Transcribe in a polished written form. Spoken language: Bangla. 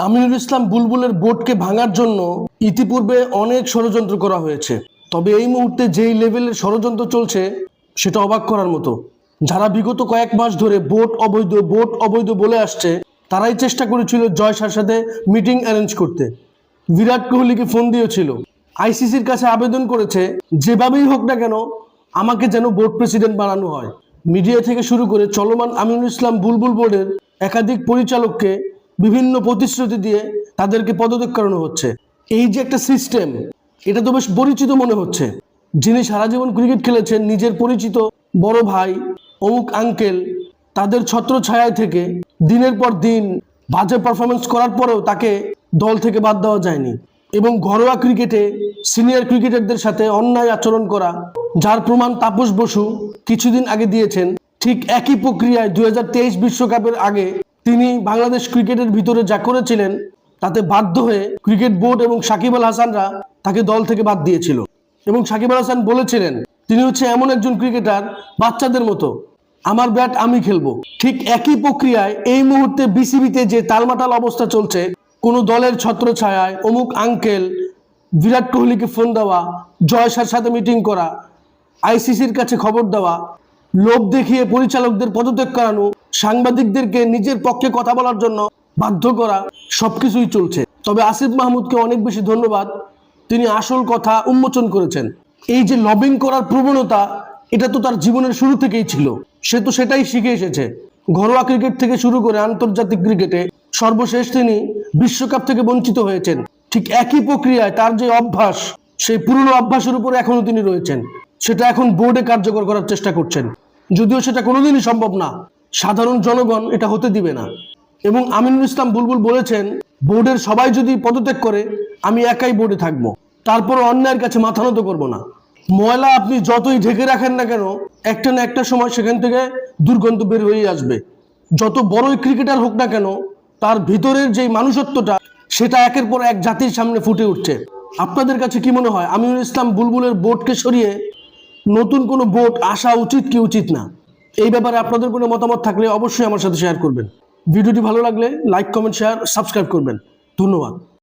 আমিনুল ইসলাম বুলবুলের বোর্ডকে ভাঙার জন্য ইতিপূর্বে অনেক ষড়যন্ত্র করা হয়েছে, তবে এই মুহূর্তে যেই লেভেলের ষড়যন্ত্র চলছে সেটা অবাক করার মতো। যারা বিগত কয়েক মাস ধরে বোর্ড অবৈধ বলে আসছে, তারাই চেষ্টা করেছিল জয়সার সাথে মিটিং অ্যারেঞ্জ করতে। বিরাট কোহলিকে ফোন দিয়েছিল, আইসিসির কাছে আবেদন করেছে, যেভাবেই হোক না কেন আমাকে যেন বোর্ড প্রেসিডেন্ট বানানো হয়। মিডিয়া থেকে শুরু করে চলমান আমিনুল ইসলাম বুলবুল বোর্ডের একাধিক পরিচালককে বিভিন্ন প্রতিশ্রুতি দিয়ে তাদেরকে পদত্যাগ করানো হচ্ছে। এই যে একটা সিস্টেম, এটা তো বেশ পরিচিত মনে হচ্ছে। যিনি সারা জীবন ক্রিকেট খেলেছেন, নিজের পরিচিত বড় ভাই, অমুক আঙ্কেল, তাদের ছত্রছায়ায় থেকে দিনের পর দিন বাজে পারফরমেন্স করার পরেও তাকে দল থেকে বাদ দেওয়া যায়নি। এবং ঘরোয়া ক্রিকেটে সিনিয়র ক্রিকেটারদের সাথে অন্যায় আচরণ করা, যার প্রমাণ তাপস বসু কিছুদিন আগে দিয়েছেন। ঠিক একই প্রক্রিয়ায় 2023 বিশ্বকাপের আগে তিনি বাংলাদেশ ক্রিকেটের ভিতরে যা করেছিলেন, তাতে বাধ্য হয়ে ক্রিকেট বোর্ড এবং সাকিব আল হাসানরা তাকে দল থেকে বাদ দিয়েছিল। এবং সাকিব আল হাসান বলেছিলেন তিনি হচ্ছে এমন একজন ক্রিকেটার, বাচ্চাদের মতো, আমার ব্যাট আমি খেলবো। ঠিক একই প্রক্রিয়ায় এই মুহূর্তে বিসিবিতে যে তালমাটাল অবস্থা চলছে, কোনো দলের ছত্রছায়ায় অমুক আঙ্কেল, বিরাট কোহলিকে ফোন দেওয়া, জয়সার সাথে মিটিং করা, আইসিসির কাছে খবর দেওয়া, লোভ দেখিয়ে পরিচালকদের পদত্যাগ করানো, সাংবাদিকদেরকে নিজের পক্ষে কথা বলার জন্য বাধ্য করা, সবকিছুই চলছে। তবে আসিফ মাহমুদকে অনেক বেশি ধন্যবাদ, তিনি আসল কথা উন্মোচন করেছেন। এই যে লবিং করার প্রবণতা, এটা তো তার জীবনের শুরু থেকেই ছিল, সে তো সেটাই শিখে এসেছে। ঘরোয়া ক্রিকেট থেকে শুরু করে আন্তর্জাতিক ক্রিকেটে সর্বশেষ তিনি বিশ্বকাপ থেকে বঞ্চিত হয়েছেন। ঠিক একই প্রক্রিয়ায় তার যে অভ্যাস, সেই পুরনো অভ্যাসের উপরে এখনো তিনি রয়েছেন। সেটা এখন বোর্ডে কার্যকর করার চেষ্টা করছেন, যদিও সেটা কোনোদিনই সম্ভব না। সাধারণ জনগণ এটা হতে দিবে না। এবং আমিনুল ইসলাম বুলবুল বলেছেন, বোর্ডের সবাই যদি পদত্যাগ করে আমি একাই বোর্ডে থাকবো, তারপরও অন্যায়ের কাছে মাথা নত করবো না। ময়লা আপনি যতই ঢেকে রাখেন না কেন, একটা না একটা সময় সেখান থেকে দুর্গন্ধ বের হয়ে আসবে। যত বড়ই ক্রিকেটার হোক না কেন, তার ভিতরের যে মানুষত্বটা, সেটা একের পর এক জাতির সামনে ফুটে উঠছে। আপনাদের কাছে কি মনে হয়, আমিনুল ইসলাম বুলবুলের বোর্ডকে সরিয়ে নতুন কোনো বোর্ড আসা উচিত কি উচিত না? এই ব্যাপারে আপনাদের কোনো মতামত থাকলে অবশ্যই আমার সাথে শেয়ার করবেন। ভিডিওটি ভালো লাগলে লাইক, কমেন্ট, শেয়ার, সাবস্ক্রাইব করবেন। ধন্যবাদ।